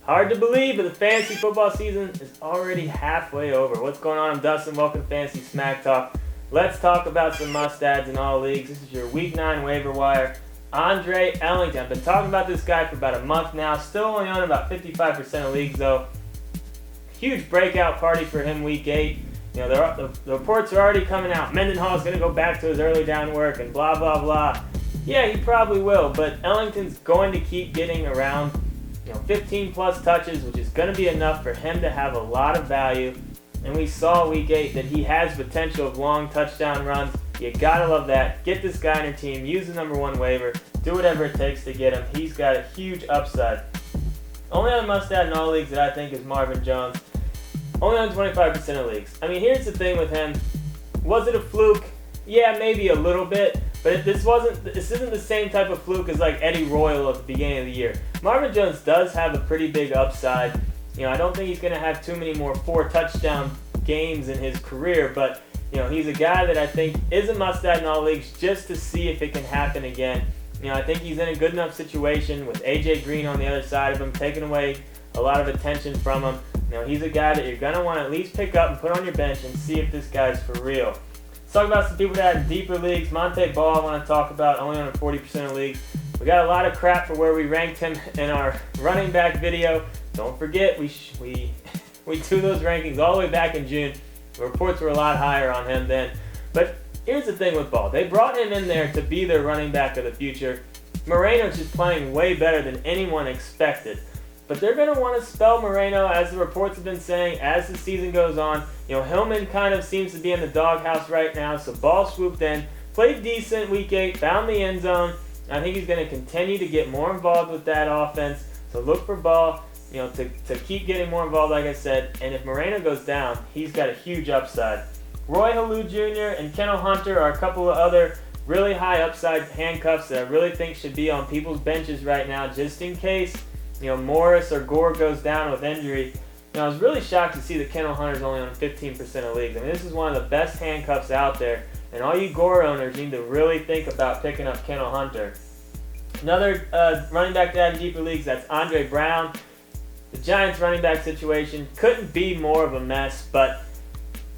Hard to believe, but the fantasy football season is already halfway over. What's going on? I'm Dustin. Welcome to Fantasy Smack Talk. Let's talk about some must-adds in all leagues. This is your Week 9 waiver wire. Andre Ellington. I've been talking about this guy for about a month now. Still only on about 55% of leagues, though. Huge breakout party for him Week 8. You know, the reports are already coming out. Mendenhall's going to go back to his early down work and blah, blah, blah. Yeah, he probably will, but Ellington's going to keep getting around 15 plus touches, which is going to be enough for him to have a lot of value. And we saw Week 8 that he has potential of long touchdown runs. You gotta love that. Get this guy on your team. Use the number 1 waiver. Do whatever it takes to get him. He's got a huge upside. Only other must-add in all leagues that I think is Marvin Jones. Only on 25% of leagues. I mean, here's the thing with him. Was it a fluke? Yeah, maybe a little bit. But this isn't the same type of fluke as like Eddie Royal at the beginning of the year. Marvin Jones does have a pretty big upside. I don't think he's going to have too many more 4-touchdown games in his career, but he's a guy that I think is a must-add in all leagues just to see if it can happen again. I think he's in a good enough situation with A.J. Green on the other side of him, taking away a lot of attention from him. He's a guy that you're going to want to at least pick up and put on your bench and see if this guy's for real. Let's talk about some people that are in deeper leagues. Monte Ball I want to talk about, only on 40% of leagues. We got a lot of crap for where we ranked him in our running back video. Don't forget, we do those rankings all the way back in June. The reports were a lot higher on him then. But here's the thing with Ball. They brought him in there to be their running back of the future. Moreno's just playing way better than anyone expected. But they're going to want to spell Moreno, as the reports have been saying, as the season goes on. Hillman kind of seems to be in the doghouse right now, so Ball swooped in, played decent Week 8, found the end zone. I think he's going to continue to get more involved with that offense. So look for Ball, to keep getting more involved, like I said. And if Moreno goes down, he's got a huge upside. Roy Halou Jr. and Kendall Hunter are a couple of other really high upside handcuffs that I really think should be on people's benches right now, just in case Morris or Gore goes down with injury. I was really shocked to see that Kendall Hunter's only on 15% of leagues. I mean, this is one of the best handcuffs out there, and all you Gore owners need to really think about picking up Kendall Hunter. Another running back to add in deeper leagues, that's Andre Brown. The Giants running back situation couldn't be more of a mess, but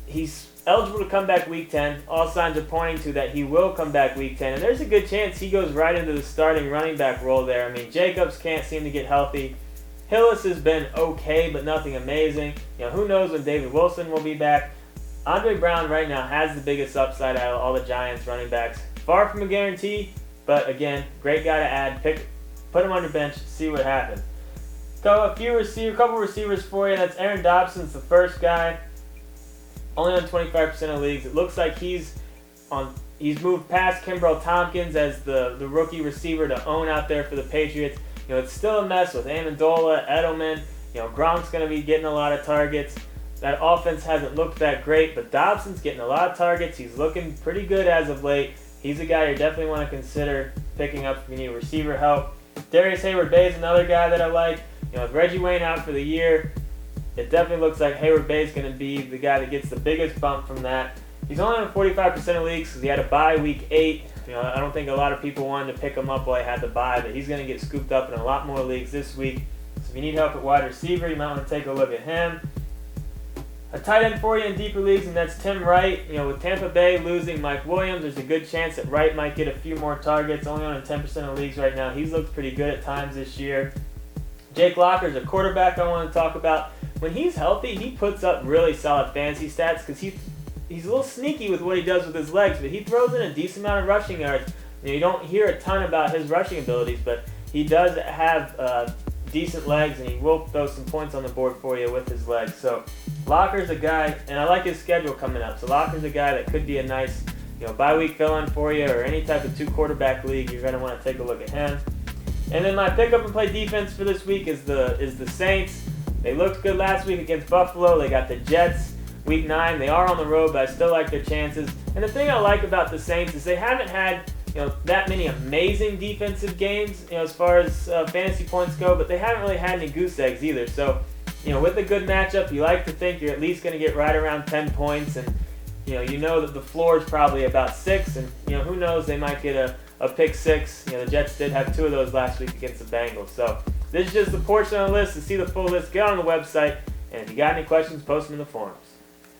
he's eligible to come back Week 10. All signs are pointing to that he will come back Week 10, and there's a good chance he goes right into the starting running back role there. I mean, Jacobs can't seem to get healthy. Hillis has been okay, but nothing amazing. Who knows when David Wilson will be back. Andre Brown right now has the biggest upside out of all the Giants running backs. Far from a guarantee, but again, great guy to add. Put him on your bench, see what happens. A couple receivers for you. That's Aaron Dobson's the first guy. Only on 25% of leagues. It looks like he's moved past Kimbrel Tompkins as the rookie receiver to own out there for the Patriots. It's still a mess with Amendola, Edelman. Gronk's going to be getting a lot of targets. That offense hasn't looked that great, but Dobson's getting a lot of targets. He's looking pretty good as of late. He's a guy you definitely want to consider picking up if you need receiver help. Darius Hayward-Bay is another guy that I like. With Reggie Wayne out for the year, it definitely looks like Hayward-Bay is going to be the guy that gets the biggest bump from that. He's only on 45% of leagues because he had a bye Week 8. I don't think a lot of people wanted to pick him up while he had the bye, but he's going to get scooped up in a lot more leagues this week. So if you need help at wide receiver, you might want to take a look at him. A tight end for you in deeper leagues, and that's Tim Wright. With Tampa Bay losing Mike Williams, there's a good chance that Wright might get a few more targets. Only on 10% of leagues right now. He's looked pretty good at times this year. Jake Locker's a quarterback I want to talk about. When he's healthy, he puts up really solid fantasy stats because he's a little sneaky with what he does with his legs, but he throws in a decent amount of rushing yards. You don't hear a ton about his rushing abilities, but he does have decent legs, and he will throw some points on the board for you with his legs. So Locker's a guy, and I like his schedule coming up. So Locker's a guy that could be a nice bye-week fill-in for you, or any type of 2-quarterback league. You're going to want to take a look at him. And then my pick-up-and-play defense for this week is the Saints. They looked good last week against Buffalo. They got the Jets Week 9. They are on the road, but I still like their chances. And the thing I like about the Saints is they haven't had that many amazing defensive games as far as fantasy points go, but they haven't really had any goose eggs either. So with a good matchup, you like to think you're at least going to get right around 10 points, and you know that the floor is probably about 6, and who knows, they might get a pick 6. The Jets did have 2 of those last week against the Bengals. So This is just a portion of the list. To see the full list, get on the website. And if you got any questions, post them in the forums.